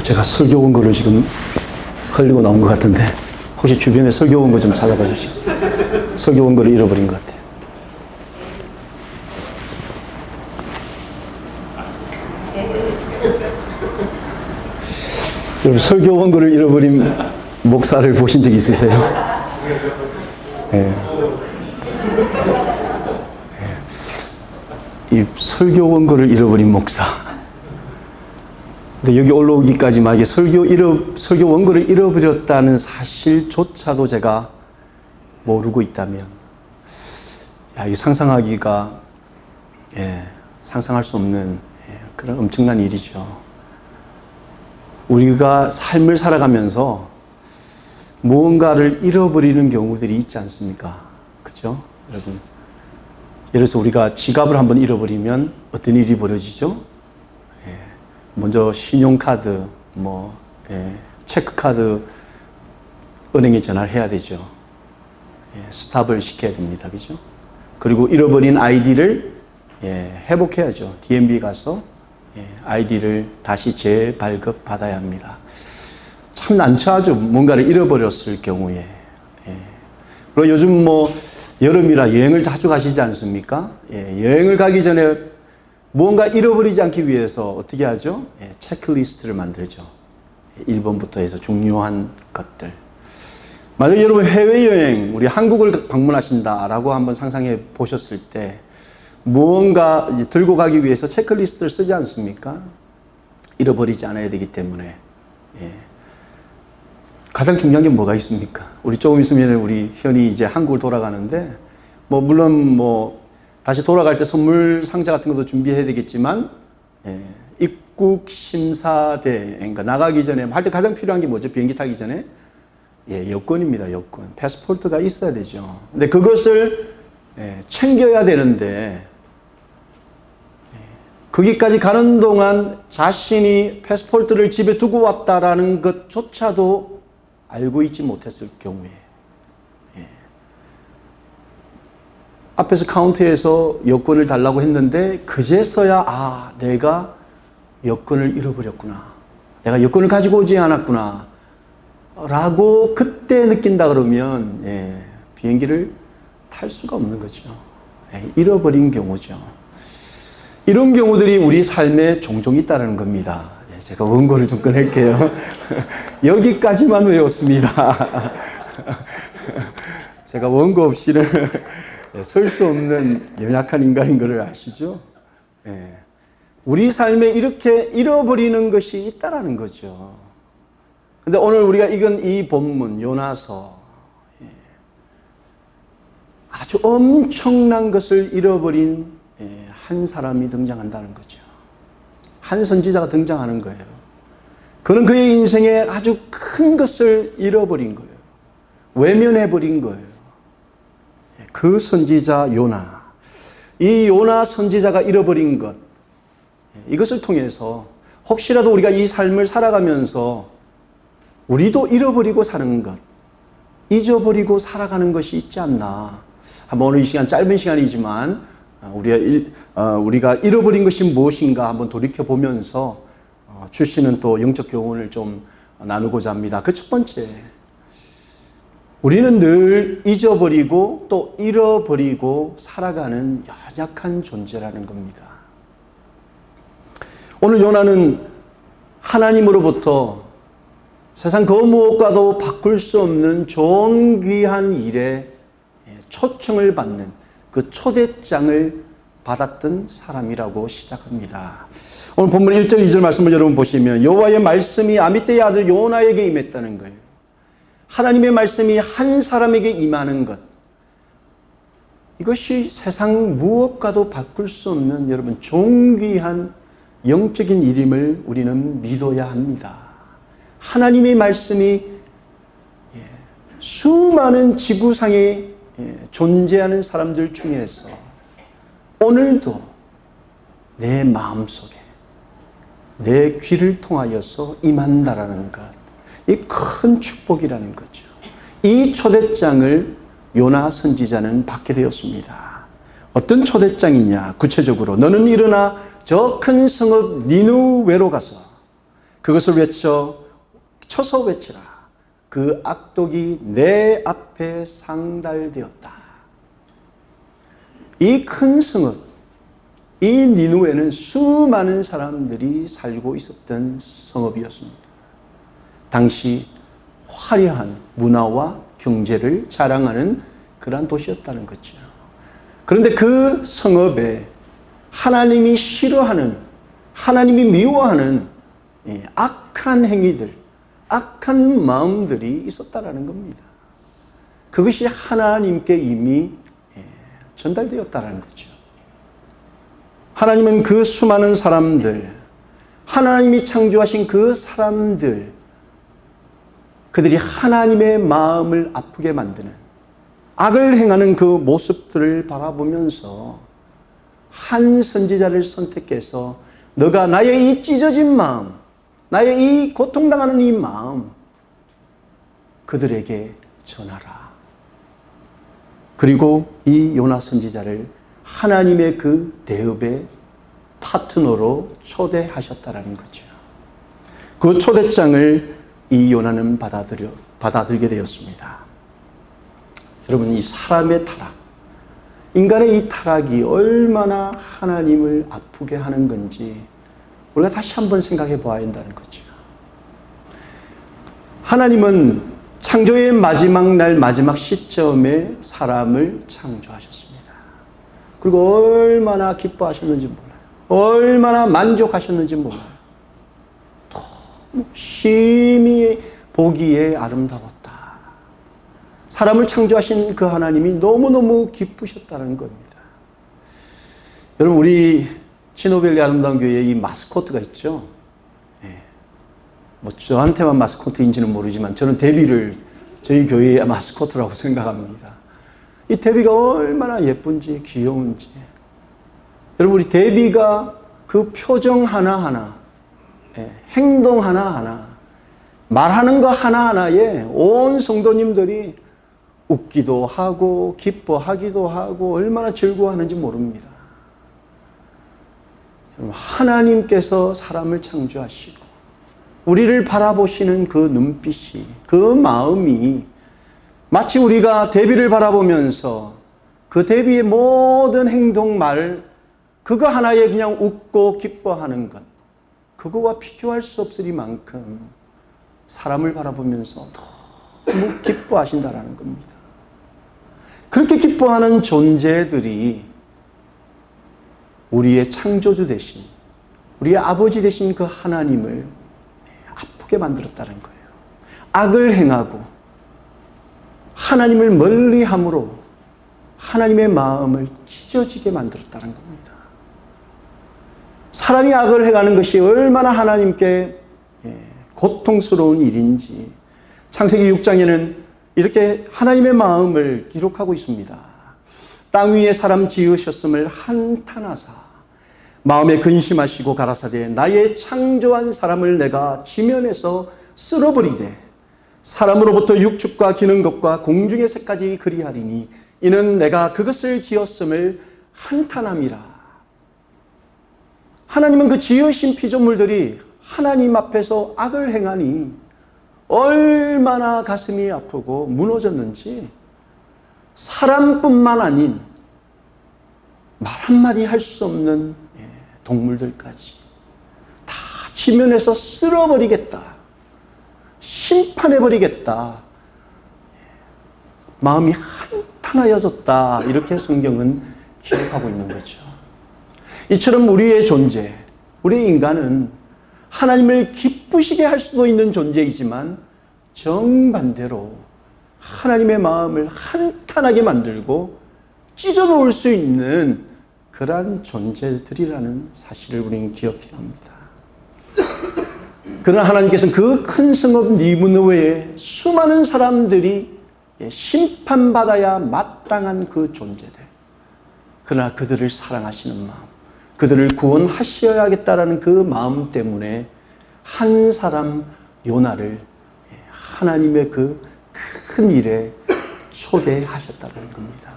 제가 설교 원고를 지금 흘리고 나온 것 같은데 혹시 주변에 설교 원고 좀 찾아봐 주시겠어요? 설교 원고를 잃어버린 것 같아요. 여러분, 설교 원고를 잃어버린 목사를 보신 적 있으세요? 네. 이 설교 원고를 잃어버린 목사. 근데 여기 올라오기까지 만약에 설교 원고를 잃어버렸다는 사실조차도 제가 모르고 있다면, 이 상상하기가, 상상할 수 없는 그런 엄청난 일이죠. 우리가 삶을 살아가면서 무언가를 잃어버리는 경우들이 있지 않습니까? 그죠? 여러분. 예를 들어서 우리가 지갑을 한번 잃어버리면 어떤 일이 벌어지죠? 먼저 신용카드, 체크카드 은행에 전화를 해야 되죠. 스탑을 시켜야 됩니다. 그죠? 그리고 잃어버린 아이디를 회복해야죠. DMV 가서 아이디를 다시 재발급 받아야 합니다. 참 난처하죠. 뭔가를 잃어버렸을 경우에. 그리고 요즘 여름이라 여행을 자주 가시지 않습니까? 여행을 가기 전에 무언가 잃어버리지 않기 위해서 어떻게 하죠? 체크리스트를 만들죠. 1번부터 해서 중요한 것들. 만약 여러분 해외여행, 우리 한국을 방문하신다라고 한번 상상해 보셨을 때 무언가 들고 가기 위해서 체크리스트를 쓰지 않습니까? 잃어버리지 않아야 되기 때문에. 가장 중요한 게 뭐가 있습니까? 우리 조금 있으면 우리 현이 이제 한국을 돌아가는데, 물론 다시 돌아갈 때 선물 상자 같은 것도 준비해야 되겠지만, 입국 심사대, 그러니까 나가기 전에 할 때 가장 필요한 게 뭐죠? 비행기 타기 전에? 여권입니다, 여권. 패스포트가 있어야 되죠. 근데 그것을 챙겨야 되는데, 거기까지 가는 동안 자신이 패스포트를 집에 두고 왔다라는 것조차도 알고 있지 못했을 경우에, 앞에서 카운터에서 여권을 달라고 했는데 그제서야 내가 여권을 잃어버렸구나, 내가 여권을 가지고 오지 않았구나 라고 그때 느낀다 그러면 비행기를 탈 수가 없는 거죠. 잃어버린 경우죠. 이런 경우들이 우리 삶에 종종 있다는 겁니다. 제가 원고를 좀 꺼낼게요. 여기까지만 외웠습니다. 제가 원고 없이는 설 수 없는 연약한 인간인 것을 아시죠? 우리 삶에 이렇게 잃어버리는 것이 있다는 거죠. 근데 오늘 우리가 읽은 이 본문, 요나서, 아주 엄청난 것을 잃어버린 한 사람이 등장한다는 거죠. 한 선지자가 등장하는 거예요. 그는 그의 인생에 아주 큰 것을 잃어버린 거예요. 외면해버린 거예요. 그 선지자 요나. 이 요나 선지자가 잃어버린 것, 이것을 통해서 혹시라도 우리가 이 삶을 살아가면서 우리도 잃어버리고 사는 것, 잊어버리고 살아가는 것이 있지 않나. 한번 오늘 이 시간, 짧은 시간이지만 우리가 잃어버린 것이 무엇인가 한번 돌이켜보면서 주시는 또 영적 교훈을 좀 나누고자 합니다. 그 첫 번째, 우리는 늘 잊어버리고 또 잃어버리고 살아가는 연약한 존재라는 겁니다. 오늘 요나는 하나님으로부터 세상 그 무엇과도 바꿀 수 없는 존귀한 일에 초청을 받는 그 초대장을 받았던 사람이라고 시작합니다. 오늘 본문 1절 2절 말씀을 여러분 보시면 여호와의 말씀이 아미떼의 아들 요나에게 임했다는 거예요. 하나님의 말씀이 한 사람에게 임하는 것, 이것이 세상 무엇과도 바꿀 수 없는 여러분 존귀한 영적인 일임을 우리는 믿어야 합니다. 하나님의 말씀이 수많은 지구상에 존재하는 사람들 중에서 오늘도 내 마음속에 내 귀를 통하여서 임한다라는 것, 이 큰 축복이라는 거죠. 이 초대장을 요나 선지자는 받게 되었습니다. 어떤 초대장이냐? 구체적으로 너는 일어나 저 큰 성읍 니느웨로 가서 그것을 쳐서 외치라. 그 악독이 내 앞에 상달되었다. 이 큰 성읍, 이 니누에는 수많은 사람들이 살고 있었던 성읍이었습니다. 당시 화려한 문화와 경제를 자랑하는 그러한 도시였다는 거죠. 그런데 그 성읍에 하나님이 싫어하는, 하나님이 미워하는 악한 행위들, 악한 마음들이 있었다라는 겁니다. 그것이 하나님께 이미 전달되었다라는 거죠. 하나님은 그 수많은 사람들, 하나님이 창조하신 그 사람들, 그들이 하나님의 마음을 아프게 만드는, 악을 행하는 그 모습들을 바라보면서 한 선지자를 선택해서 너가 나의 이 찢어진 마음, 나의 이 고통당하는 이 마음 그들에게 전하라. 그리고 이 요나 선지자를 하나님의 그 대업의 파트너로 초대하셨다라는 거죠. 그 초대장을 이 요나는 받아들게 되었습니다. 여러분, 이 사람의 타락, 인간의 이 타락이 얼마나 하나님을 아프게 하는 건지 우리가 다시 한번 생각해 봐야 한다는 거죠. 하나님은 창조의 마지막 날, 마지막 시점에 사람을 창조하셨습니다. 그리고 얼마나 기뻐하셨는지 몰라요. 얼마나 만족하셨는지 몰라요. 너무 심히 보기에 아름다웠다. 사람을 창조하신 그 하나님이 너무너무 기쁘셨다는 겁니다. 여러분, 우리 치노밸리 아름다운 교회에 이 마스코트가 있죠. 뭐 저한테만 마스코트인지는 모르지만 저는 데비를 저희 교회의 마스코트라고 생각합니다. 이 데비가 얼마나 예쁜지 귀여운지. 여러분, 우리 데비가 그 표정 하나하나, 행동 하나하나, 말하는 거 하나하나에 온 성도님들이 웃기도 하고 기뻐하기도 하고 얼마나 즐거워하는지 모릅니다. 하나님께서 사람을 창조하시고 우리를 바라보시는 그 눈빛이, 그 마음이 마치 우리가 데비를 바라보면서 그 데비의 모든 행동, 말, 그거 하나에 그냥 웃고 기뻐하는 것, 그거와 비교할 수 없으리만큼 사람을 바라보면서 너무 기뻐하신다라는 겁니다. 그렇게 기뻐하는 존재들이 우리의 창조주 되신, 우리의 아버지 되신 그 하나님을 아프게 만들었다는 거예요. 악을 행하고 하나님을 멀리함으로 하나님의 마음을 찢어지게 만들었다는 겁니다. 사람이 악을 행하는 것이 얼마나 하나님께 고통스러운 일인지 창세기 6장에는 이렇게 하나님의 마음을 기록하고 있습니다. 땅 위에 사람 지으셨음을 한탄하사 마음에 근심하시고 가라사대 나의 창조한 사람을 내가 지면에서 쓸어버리되 사람으로부터 육축과 기는 것과 공중의 새까지 그리하리니 이는 내가 그것을 지었음을 한탄함이라. 하나님은 그 지으신 피조물들이 하나님 앞에서 악을 행하니 얼마나 가슴이 아프고 무너졌는지 사람뿐만 아닌 말 한마디 할 수 없는 동물들까지 다 지면에서 쓸어버리겠다, 심판해버리겠다, 마음이 한탄하여졌다, 이렇게 성경은 기록하고 있는 거죠. 이처럼 우리의 존재, 우리 인간은 하나님을 기쁘시게 할 수도 있는 존재이지만 정반대로 하나님의 마음을 한탄하게 만들고 찢어놓을 수 있는 그러한 존재들이라는 사실을 우리는 기억해야 합니다. 그러나 하나님께서는 그 큰 성읍 니느웨에 수많은 사람들이 심판받아야 마땅한 그 존재들, 그러나 그들을 사랑하시는 마음, 그들을 구원하셔야겠다라는 그 마음 때문에 한 사람 요나를 하나님의 그 큰 일에 초대하셨다는 겁니다.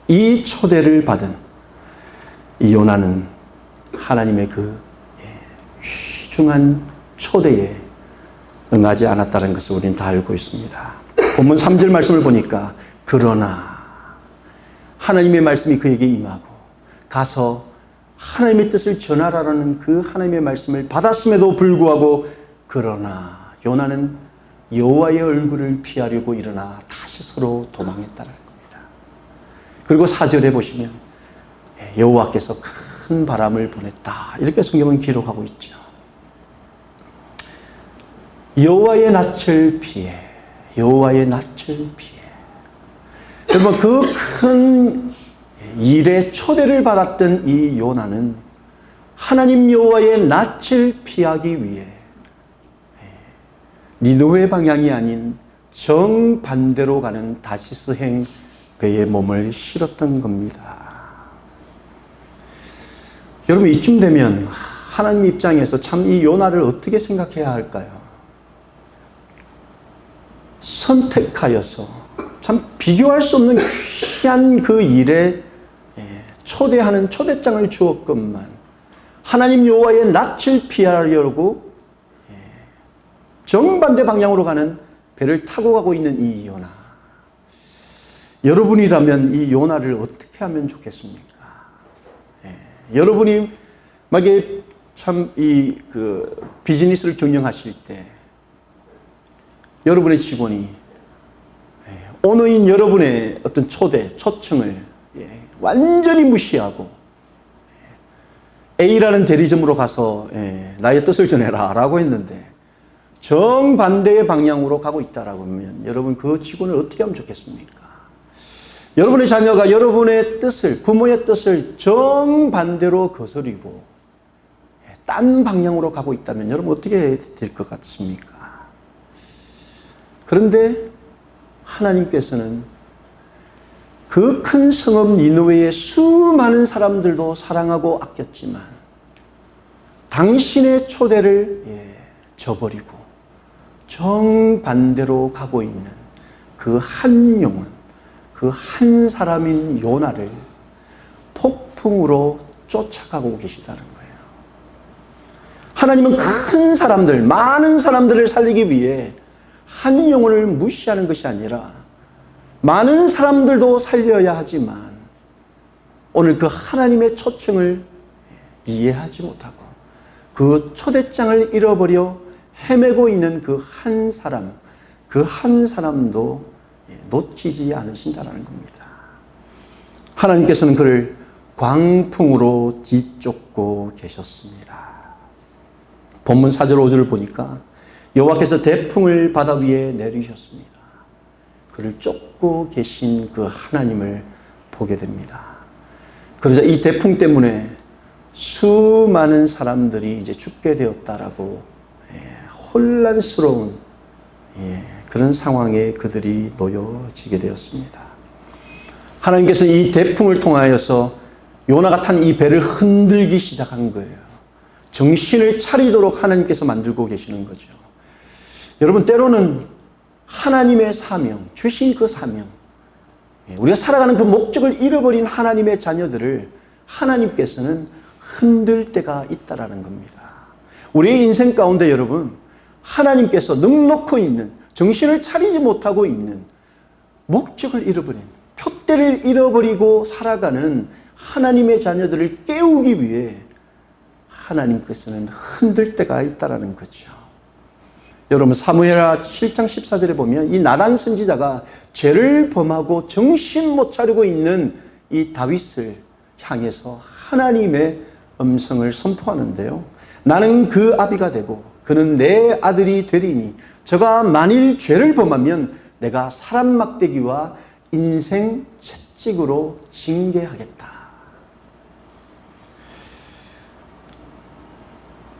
이 초대를 받은 이 요나는 하나님의 그 막중한 초대에 응하지 않았다는 것을 우리는 다 알고 있습니다. 본문 3절 말씀을 보니까 그러나 하나님의 말씀이 그에게 임하고 가서 하나님의 뜻을 전하라는 그 하나님의 말씀을 받았음에도 불구하고 그러나 요나는 여호와의 얼굴을 피하려고 일어나 다시스로 도망했다는 겁니다. 그리고 4절에 보시면 여호와께서 큰 바람을 보냈다 이렇게 성경은 기록하고 있죠. 여호와의 낯을 피해 여호와의 낯을 피해 여러분 그 큰 일의 초대를 받았던 이 요나는 하나님 여호와의 낯을 피하기 위해 니느웨 방향이 아닌 정반대로 가는 다시스행 배에 몸을 실었던 겁니다. 여러분 이쯤 되면 하나님 입장에서 참 이 요나를 어떻게 생각해야 할까요? 선택하여서 참 비교할 수 없는 귀한 그 일에 초대하는 초대장을 주었건만 하나님 여호와의 낯을 피하려고 정반대 방향으로 가는 배를 타고 가고 있는 이 요나. 여러분이라면 이 요나를 어떻게 하면 좋겠습니까? 여러분이 막에 참 이 그 비즈니스를 경영하실 때 여러분의 직원이 언어인 여러분의 어떤 초청을 완전히 무시하고 A라는 대리점으로 가서 나의 뜻을 전해라 라고 했는데 정반대의 방향으로 가고 있다라고 하면 여러분 그 직원을 어떻게 하면 좋겠습니까? 여러분의 자녀가 여러분의 뜻을, 부모의 뜻을 정반대로 거스리고 딴 방향으로 가고 있다면 여러분 어떻게 될 것 같습니까? 그런데 하나님께서는 그 큰 성읍 니느웨의 수많은 사람들도 사랑하고 아꼈지만 당신의 초대를 저버리고 정반대로 가고 있는 그 한 영혼, 그 한 사람인 요나를 폭풍으로 쫓아가고 계시다는 거예요. 하나님은 큰 사람들, 많은 사람들을 살리기 위해 한 영혼을 무시하는 것이 아니라 많은 사람들도 살려야 하지만 오늘 그 하나님의 초청을 이해하지 못하고 그 초대장을 잃어버려 헤매고 있는 그 한 사람, 그 한 사람도 놓치지 않으신다는 겁니다. 하나님께서는 그를 광풍으로 뒤쫓고 계셨습니다. 본문 4절 5절을 보니까 여호와께서 대풍을 바다 위에 내리셨습니다. 그를 쫓고 계신 그 하나님을 보게 됩니다. 그러자 이 대풍 때문에 수많은 사람들이 이제 죽게 되었다라고 혼란스러운 그런 상황에 그들이 놓여지게 되었습니다. 하나님께서 이 대풍을 통하여서 요나가 탄 이 배를 흔들기 시작한 거예요. 정신을 차리도록 하나님께서 만들고 계시는 거죠. 여러분 때로는 하나님의 사명, 주신 그 사명, 우리가 살아가는 그 목적을 잃어버린 하나님의 자녀들을 하나님께서는 흔들 때가 있다라는 겁니다. 우리의 인생 가운데 여러분 하나님께서 넉넉히 있는, 정신을 차리지 못하고 있는, 목적을 잃어버린, 표대를 잃어버리고 살아가는 하나님의 자녀들을 깨우기 위해 하나님께서는 흔들 때가 있다라는 거죠. 여러분 사무엘하 7장 14절에 보면 이 나단 선지자가 죄를 범하고 정신 못 차리고 있는 이 다윗을 향해서 하나님의 음성을 선포하는데요. 나는 그 아비가 되고 그는 내 아들이 되리니 저가 만일 죄를 범하면 내가 사람 막대기와 인생 채찍으로 징계하겠다.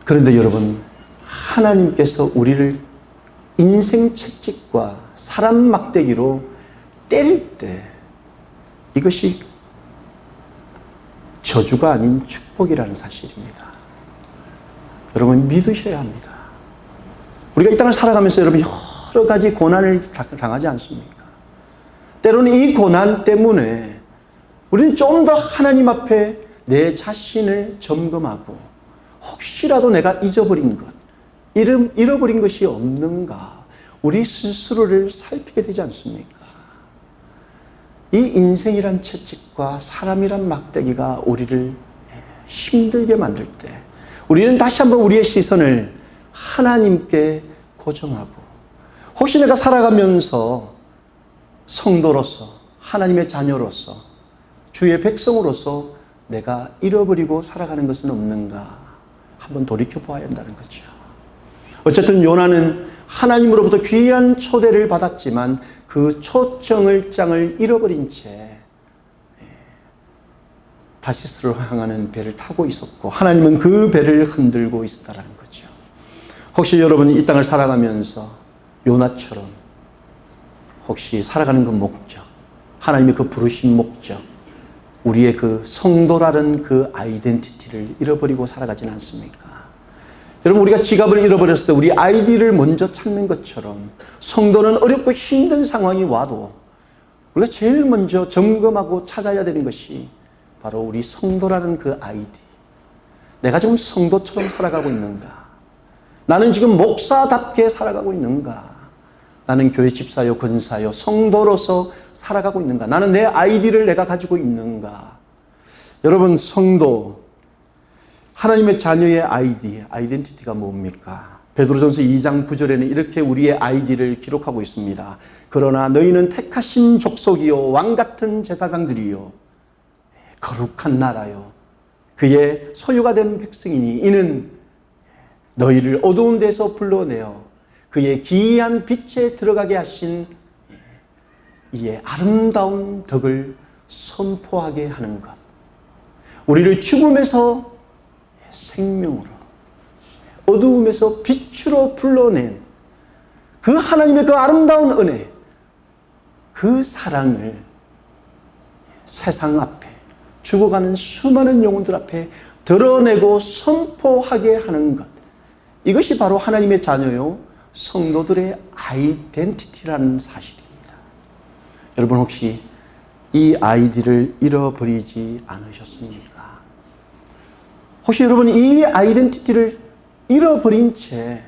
그런데 여러분 하나님께서 우리를 인생 채찍과 사람 막대기로 때릴 때 이것이 저주가 아닌 축복이라는 사실입니다. 여러분 믿으셔야 합니다. 우리가 이 땅을 살아가면서 여러분 여러 가지 고난을 당하지 않습니까? 때로는 이 고난 때문에 우리는 좀 더 하나님 앞에 내 자신을 점검하고 혹시라도 내가 잊어버린 것, 잃어버린 것이 없는가, 우리 스스로를 살피게 되지 않습니까? 이 인생이란 채찍과 사람이란 막대기가 우리를 힘들게 만들 때 우리는 다시 한번 우리의 시선을 하나님께 고정하고, 혹시 내가 살아가면서 성도로서, 하나님의 자녀로서, 주의 백성으로서 내가 잃어버리고 살아가는 것은 없는가 한번 돌이켜 보아야 한다는 거죠. 어쨌든 요나는 하나님으로부터 귀한 초대를 받았지만 그 초청장을 잃어버린 채 다시스로 향하는 배를 타고 있었고, 하나님은 그 배를 흔들고 있었다는 거죠. 혹시 여러분이 이 땅을 살아가면서 요나처럼 혹시 살아가는 그 목적, 하나님의 그 부르신 목적, 우리의 그 성도라는 그 아이덴티티를 잃어버리고 살아가지는 않습니까? 여러분, 우리가 지갑을 잃어버렸을 때 우리 아이디를 먼저 찾는 것처럼 성도는 어렵고 힘든 상황이 와도 우리가 제일 먼저 점검하고 찾아야 되는 것이 바로 우리 성도라는 그 아이디. 내가 지금 성도처럼 살아가고 있는가? 나는 지금 목사답게 살아가고 있는가? 나는 교회 집사요, 권사요, 성도로서 살아가고 있는가? 나는 내 아이디를 내가 가지고 있는가? 여러분, 성도, 하나님의 자녀의 아이디, 아이덴티티가 뭡니까? 베드로전서 2장 9절에는 이렇게 우리의 아이디를 기록하고 있습니다. 그러나 너희는 택하신 족속이요, 왕같은 제사장들이요, 거룩한 나라요, 그의 소유가 된 백성이니 이는 너희를 어두운 데서 불러내어 그의 기이한 빛에 들어가게 하신 이의 아름다운 덕을 선포하게 하는 것. 우리를 죽음에서 생명으로, 어두움에서 빛으로 불러낸 그 하나님의 그 아름다운 은혜, 그 사랑을 세상 앞에, 죽어가는 수많은 영혼들 앞에 드러내고 선포하게 하는 것. 이것이 바로 하나님의 자녀요, 성도들의 아이덴티티라는 사실입니다. 여러분, 혹시 이 아이디를 잃어버리지 않으셨습니까? 혹시 여러분 이 아이덴티티를 잃어버린 채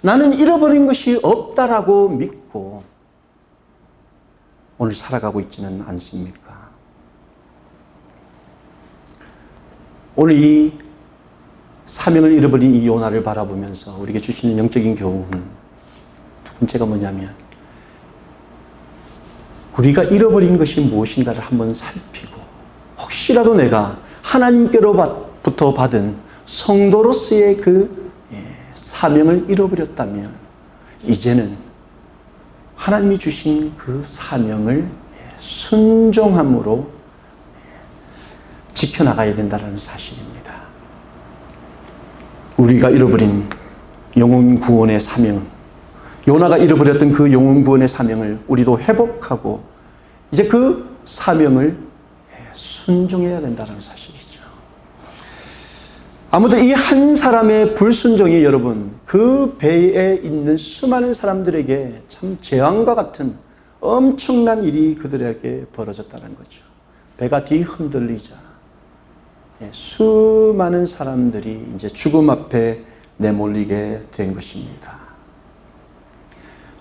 나는 잃어버린 것이 없다라고 믿고 오늘 살아가고 있지는 않습니까? 오늘 이 사명을 잃어버린 이 요나를 바라보면서 우리에게 주시는 영적인 교훈 두 번째가 뭐냐면, 우리가 잃어버린 것이 무엇인가를 한번 살피고, 혹시라도 내가 하나님께로부터 받은 성도로서의 그 사명을 잃어버렸다면 이제는 하나님이 주신 그 사명을 순종함으로 지켜나가야 된다는 사실입니다. 우리가 잃어버린 영혼 구원의 사명, 요나가 잃어버렸던 그 영혼 구원의 사명을 우리도 회복하고 이제 그 사명을 순종해야 된다는 사실이죠. 아무도 이 한 사람의 불순종이 여러분 그 배에 있는 수많은 사람들에게 참 재앙과 같은 엄청난 일이 그들에게 벌어졌다는 거죠. 배가 뒤흔들리자 수많은 사람들이 이제 죽음 앞에 내몰리게 된 것입니다.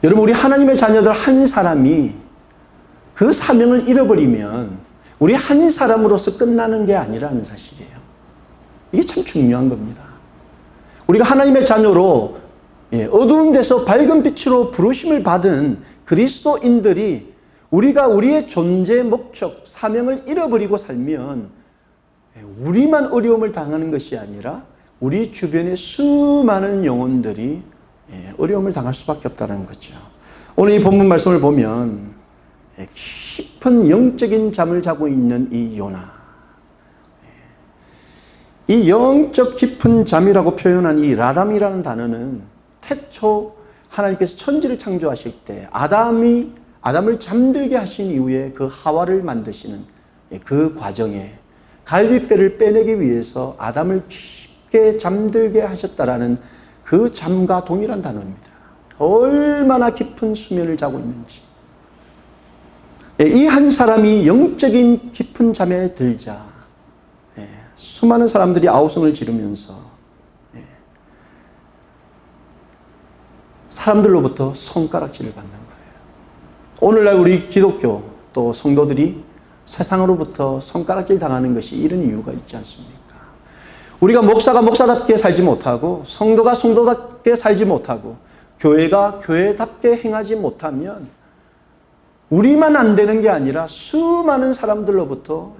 여러분, 우리 하나님의 자녀들 한 사람이 그 사명을 잃어버리면 우리 한 사람으로서 끝나는 게 아니라는 사실이에요. 이게 참 중요한 겁니다. 우리가 하나님의 자녀로 어두운 데서 밝은 빛으로 부르심을 받은 그리스도인들이 우리가 우리의 존재 목적, 사명을 잃어버리고 살면 우리만 어려움을 당하는 것이 아니라 우리 주변의 수많은 영혼들이 어려움을 당할 수밖에 없다는 거죠. 오늘 이 본문 말씀을 보면 깊은 영적인 잠을 자고 있는 이 요나, 이 영적 깊은 잠이라고 표현한 이 라담이라는 단어는 태초 하나님께서 천지를 창조하실 때 아담을 잠들게 하신 이후에 그 하와를 만드시는 그 과정에 갈빗뼈를 빼내기 위해서 아담을 깊게 잠들게 하셨다라는 그 잠과 동일한 단어입니다. 얼마나 깊은 수면을 자고 있는지. 이 한 사람이 영적인 깊은 잠에 들자 수많은 사람들이 아우성을 지르면서 사람들로부터 손가락질을 받는 거예요. 오늘날 우리 기독교 또 성도들이 세상으로부터 손가락질 당하는 것이 이런 이유가 있지 않습니까? 우리가 목사가 목사답게 살지 못하고 성도가 성도답게 살지 못하고 교회가 교회답게 행하지 못하면 우리만 안 되는 게 아니라 수많은 사람들로부터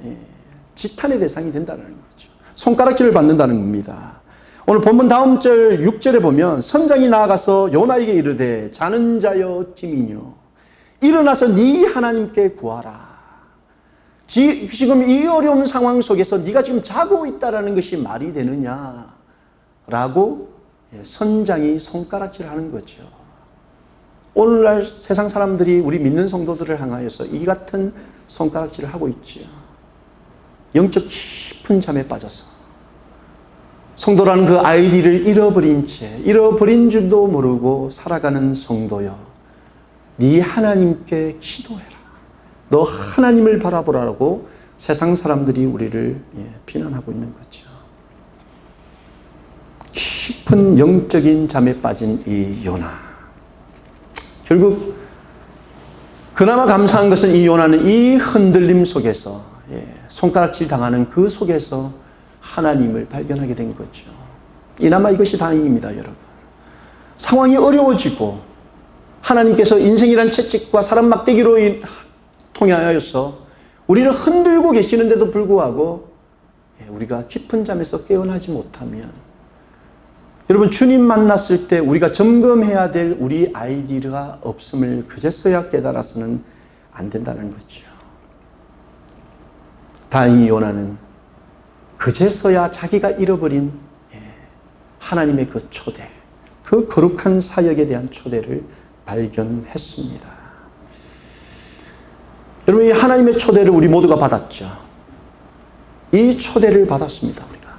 지탄의 대상이 된다는 거죠. 손가락질을 받는다는 겁니다. 오늘 본문 다음 절 6절에 보면 선장이 나아가서 요나에게 이르되 자는 자여 어찌미뇨 일어나서 네 하나님께 구하라. 지금 이 어려운 상황 속에서 네가 지금 자고 있다라는 것이 말이 되느냐라고 선장이 손가락질하는 거죠. 오늘날 세상 사람들이 우리 믿는 성도들을 향하여서 이 같은 손가락질을 하고 있죠. 영적 깊은 잠에 빠져서 성도라는 그 아이디를 잃어버린 줄도 모르고 살아가는 성도여, 네 하나님께 기도해라. 너 하나님을 바라보라고 세상 사람들이 우리를 비난하고 있는 거죠. 깊은 영적인 잠에 빠진 이 요나. 결국 그나마 감사한 것은 이 요나는 이 흔들림 속에서 손가락질 당하는 그 속에서 하나님을 발견하게 된 거죠. 이나마 이것이 다행입니다, 여러분. 상황이 어려워지고 하나님께서 인생이란 채찍과 사람 막대기로 통하여서 우리를 흔들고 계시는데도 불구하고 우리가 깊은 잠에서 깨어나지 못하면 여러분 주님 만났을 때 우리가 점검해야 될 우리 아이디가 없음을 그제서야 깨달아서는 안 된다는 거죠. 다행히 요나는 그제서야 자기가 잃어버린 하나님의 그 초대, 그 거룩한 사역에 대한 초대를 발견했습니다. 여러분, 이 하나님의 초대를 우리 모두가 받았죠. 이 초대를 받았습니다, 우리가.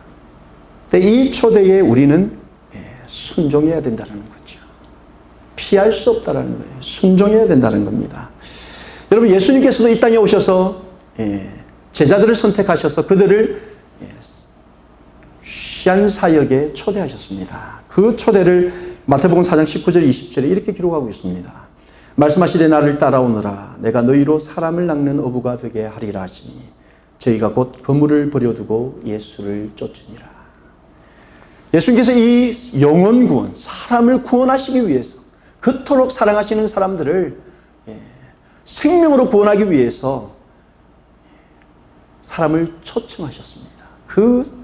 근데 이 초대에 우리는 순종해야 된다는 거죠. 피할 수 없다는 거예요. 순종해야 된다는 겁니다. 여러분, 예수님께서도 이 땅에 오셔서 제자들을 선택하셔서 그들을 귀한 사역에 초대하셨습니다. 그 초대를 마태복음 4장 19절 20절에 이렇게 기록하고 있습니다. 말씀하시되 나를 따라오너라. 내가 너희로 사람을 낚는 어부가 되게 하리라 하시니 저희가 곧 그물을 버려두고 예수를 쫓으니라. 예수님께서 이 영혼 구원, 사람을 구원하시기 위해서 그토록 사랑하시는 사람들을 생명으로 구원하기 위해서 사람을 초청하셨습니다. 그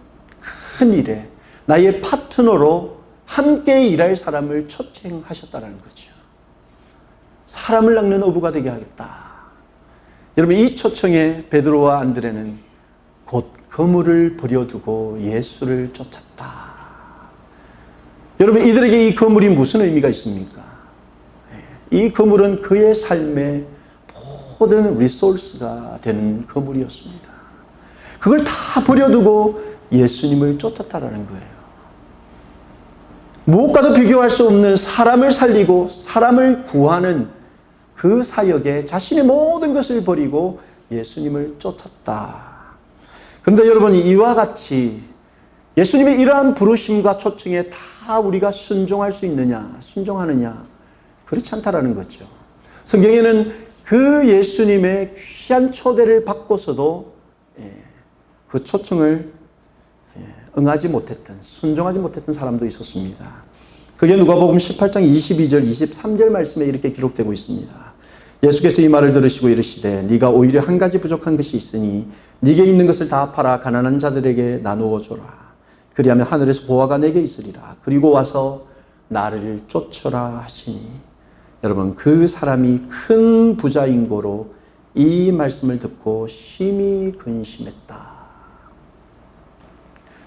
큰 일에 나의 파트너로 함께 일할 사람을 초청하셨다는 거죠. 사람을 낚는 어부가 되게 하겠다. 여러분, 이 초청에 베드로와 안드레는 곧 그물을 버려두고 예수를 쫓았다. 여러분, 이들에게 이 그물이 무슨 의미가 있습니까? 이 그물은 그의 삶의 모든 리소스가 되는 그물이었습니다. 그걸 다 버려두고 예수님을 쫓았다라는 거예요. 무엇과도 비교할 수 없는 사람을 살리고 사람을 구하는 그 사역에 자신의 모든 것을 버리고 예수님을 쫓았다. 그런데 여러분, 이와 같이 예수님의 이러한 부르심과 초청에 다 우리가 순종할 수 있느냐, 순종하느냐, 그렇지 않다라는 거죠. 성경에는 그 예수님의 귀한 초대를 받고서도 그 초청을 응하지 못했던, 순종하지 못했던 사람도 있었습니다. 그게 누가복음 18장 22절, 23절 말씀에 이렇게 기록되고 있습니다. 예수께서 이 말을 들으시고 이르시되 네가 오히려 한 가지 부족한 것이 있으니 네게 있는 것을 다 팔아 가난한 자들에게 나누어 줘라. 그리하면 하늘에서 보화가 내게 있으리라. 그리고 와서 나를 쫓으라 하시니, 여러분, 그 사람이 큰 부자인 고로 이 말씀을 듣고 심히 근심했다.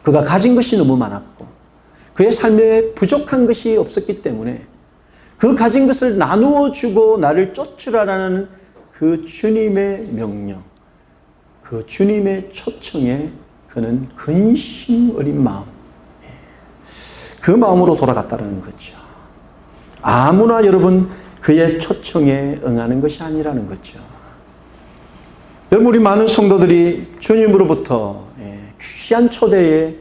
그가 가진 것이 너무 많았고 그의 삶에 부족한 것이 없었기 때문에 그 가진 것을 나누어 주고 나를 쫓으라라는 그 주님의 명령, 그 주님의 초청에 그는 근심 어린 마음, 그 마음으로 돌아갔다는 거죠. 아무나 여러분 그의 초청에 응하는 것이 아니라는 거죠. 여러분, 우리 많은 성도들이 주님으로부터 귀한 초대를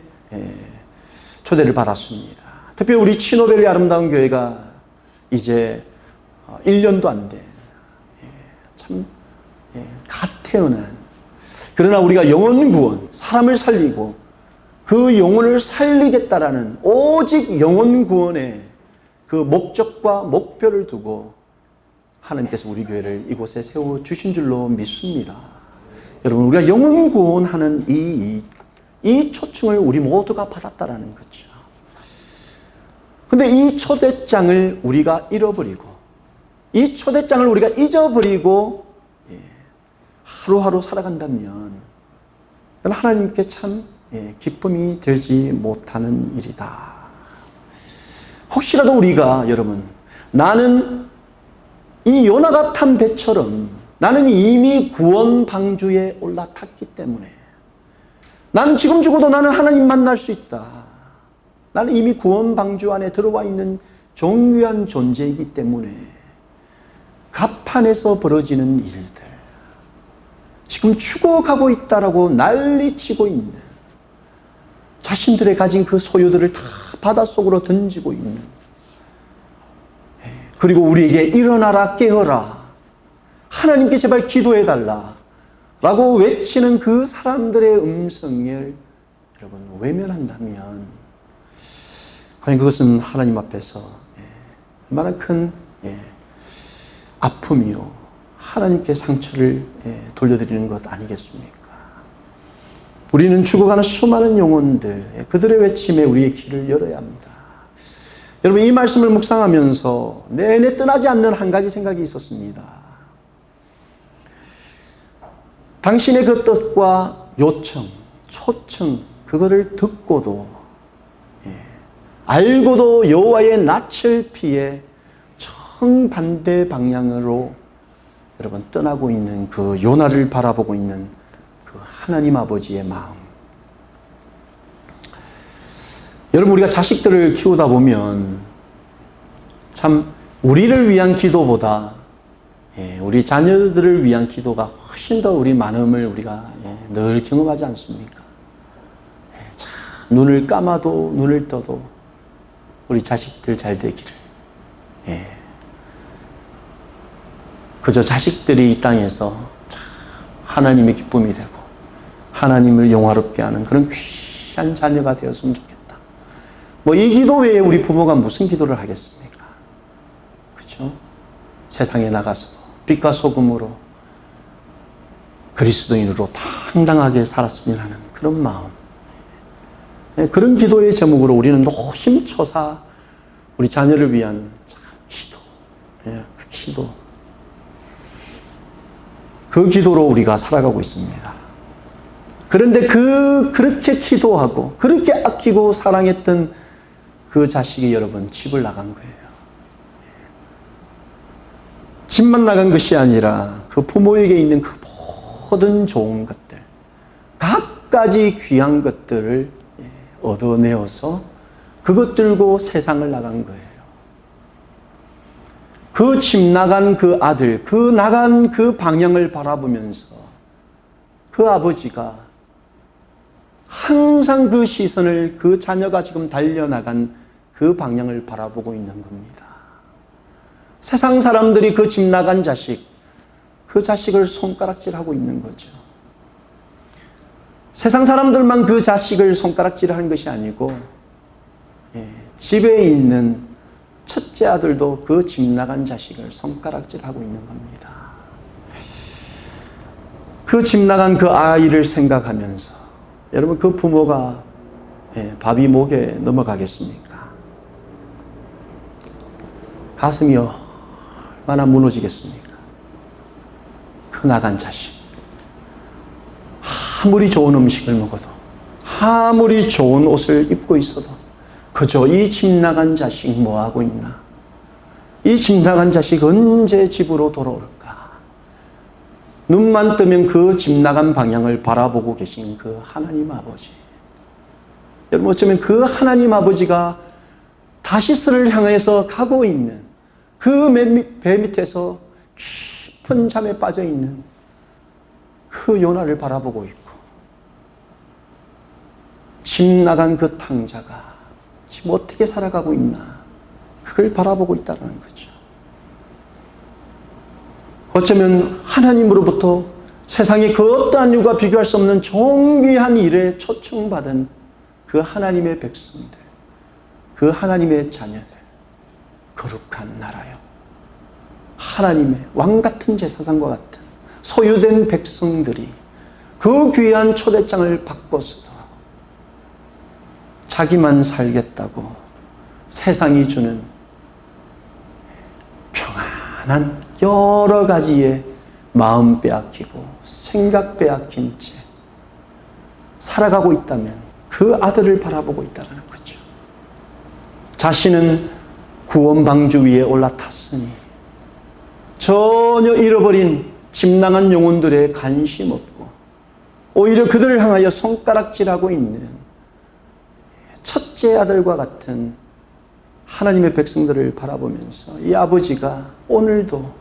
받았습니다. 특별히 우리 치노벨리 아름다운 교회가 이제 1년도 안 돼. 참, 갓 태어난. 그러나 우리가 영혼 구원, 사람을 살리고 그 영혼을 살리겠다라는 오직 영혼 구원의 그 목적과 목표를 두고 하나님께서 우리 교회를 이곳에 세워주신 줄로 믿습니다. 여러분, 우리가 영혼 구원하는 이 초청을 우리 모두가 받았다라는 거죠. 근데 이 초대장을 우리가 잃어버리고, 이 초대장을 우리가 잊어버리고, 하루하루 살아간다면, 하나님께 참 기쁨이 되지 못하는 일이다. 혹시라도 우리가, 여러분, 나는 이 요나가 탄 배처럼 나는 이미 구원 방주에 올라탔기 때문에 나는 지금 죽어도 나는 하나님 만날 수 있다. 나는 이미 구원 방주 안에 들어와 있는 존귀한 존재이기 때문에 갑판에서 벌어지는 일들, 지금 죽어가고 있다라고 난리치고 있는, 자신들의 가진 그 소유들을 다 바닷속으로 던지고 있는, 그리고 우리에게 일어나라 깨어라, 하나님께 제발 기도해달라 라고 외치는 그 사람들의 음성을 여러분 외면한다면 과연 그것은 하나님 앞에서 얼마나 큰 아픔이요, 하나님께 상처를 돌려드리는 것 아니겠습니까? 우리는 죽어가는 수많은 영혼들, 그들의 외침에 우리의 귀를 열어야 합니다. 여러분, 이 말씀을 묵상하면서 내내 떠나지 않는 한 가지 생각이 있었습니다. 당신의 그 뜻과 요청, 초청, 그거를 듣고도, 알고도 여호와의 낯을 피해 정반대 방향으로 여러분 떠나고 있는 그 요나를 바라보고 있는 그 하나님 아버지의 마음. 여러분, 우리가 자식들을 키우다 보면 참 우리를 위한 기도보다 우리 자녀들을 위한 기도가 훨씬 더 우리 마음을 우리가 늘 경험하지 않습니까? 참 눈을 감아도 눈을 떠도 우리 자식들 잘 되기를, 그저 자식들이 이 땅에서 참 하나님의 기쁨이 되고 하나님을 영화롭게 하는 그런 귀한 자녀가 되었으면 좋겠다. 뭐 이 기도 외에 우리 부모가 무슨 기도를 하겠습니까? 그렇죠? 세상에 나가서도 빛과 소금으로 그리스도인으로 당당하게 살았으면 하는 그런 마음, 그런 기도의 제목으로 우리는 노심초사 우리 자녀를 위한 기도, 그 기도, 그 기도로 우리가 살아가고 있습니다. 그런데 그렇게 기도하고 그렇게 아끼고 사랑했던 그 자식이 여러분 집을 나간 거예요. 집만 나간 것이 아니라 그 부모에게 있는 그 모든 좋은 것들, 갖가지 귀한 것들을 얻어내어서 그것 들고 세상을 나간 거예요. 그 집 나간 그 아들, 그 나간 그 방향을 바라보면서 그 아버지가 항상 그 시선을 그 자녀가 지금 달려나간 그 방향을 바라보고 있는 겁니다. 세상 사람들이 그 집 나간 자식, 그 자식을 손가락질하고 있는 거죠. 세상 사람들만 그 자식을 손가락질하는 것이 아니고 집에 있는 첫째 아들도 그 집 나간 자식을 손가락질하고 있는 겁니다. 그 집 나간 그 아이를 생각하면서 여러분, 그 부모가 밥이 목에 넘어가겠습니까? 가슴이 얼마나 무너지겠습니까? 그 나간 자식, 아무리 좋은 음식을 먹어도, 아무리 좋은 옷을 입고 있어도 그저 이 집 나간 자식 뭐하고 있나? 이 집 나간 자식 언제 집으로 돌아올까? 눈만 뜨면 그 집 나간 방향을 바라보고 계신 그 하나님 아버지. 여러분, 어쩌면 그 하나님 아버지가 다시스를 향해서 가고 있는 그 배 밑에서 깊은 잠에 빠져 있는 그 요나를 바라보고 있고, 집 나간 그 탕자가 지금 어떻게 살아가고 있나, 그걸 바라보고 있다는 거죠. 어쩌면 하나님으로부터 세상의 그 어떠한 이유가 비교할 수 없는 존귀한 일에 초청받은 그 하나님의 백성들, 그 하나님의 자녀들, 거룩한 나라요. 하나님의 왕같은 제사장과 같은 소유된 백성들이 그 귀한 초대장을 받고서도 자기만 살겠다고 세상이 주는 평안한 여러 가지의 마음 빼앗기고 생각 빼앗긴 채 살아가고 있다면 그 아들을 바라보고 있다는 거죠. 자신은 구원 방주 위에 올라탔으니 전혀 잃어버린 침낭한 영혼들에 관심 없고 오히려 그들을 향하여 손가락질하고 있는 첫째 아들과 같은 하나님의 백성들을 바라보면서 이 아버지가 오늘도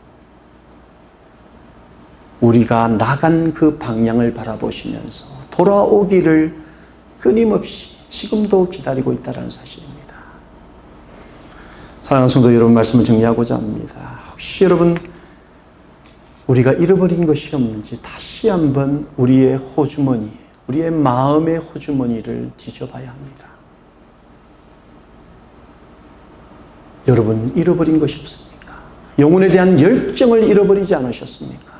우리가 나간 그 방향을 바라보시면서 돌아오기를 끊임없이 지금도 기다리고 있다는 사실입니다. 사랑하는 성도 여러분, 말씀을 정리하고자 합니다. 혹시 여러분 우리가 잃어버린 것이 없는지 다시 한번 우리의 호주머니, 우리의 마음의 호주머니를 뒤져봐야 합니다. 여러분 잃어버린 것이 없습니까? 영혼에 대한 열정을 잃어버리지 않으셨습니까?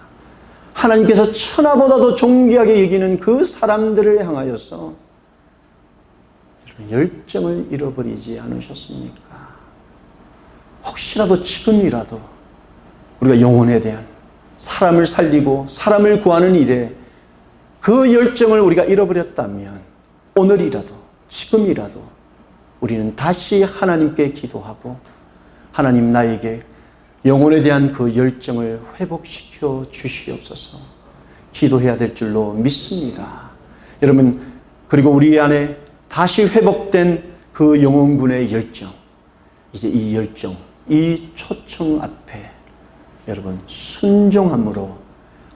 하나님께서 천하보다도 존귀하게 여기는 그 사람들을 향하여서 열정을 잃어버리지 않으셨습니까? 혹시라도 지금이라도 우리가 영혼에 대한 사람을 살리고 사람을 구하는 일에 그 열정을 우리가 잃어버렸다면 오늘이라도 지금이라도 우리는 다시 하나님께 기도하고 하나님 나에게 영혼에 대한 그 열정을 회복시켜 주시옵소서 기도해야 될 줄로 믿습니다. 여러분, 그리고 우리 안에 다시 회복된 그 영혼군의 열정, 이제 이 열정, 이 초청 앞에 여러분 순종함으로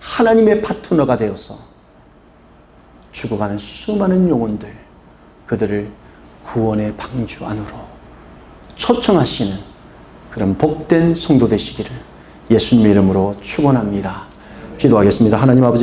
하나님의 파트너가 되어서 죽어가는 수많은 영혼들, 그들을 구원의 방주 안으로 초청하시는 그런 복된 성도 되시기를 예수님의 이름으로 축원합니다. 기도하겠습니다. 하나님 아버지,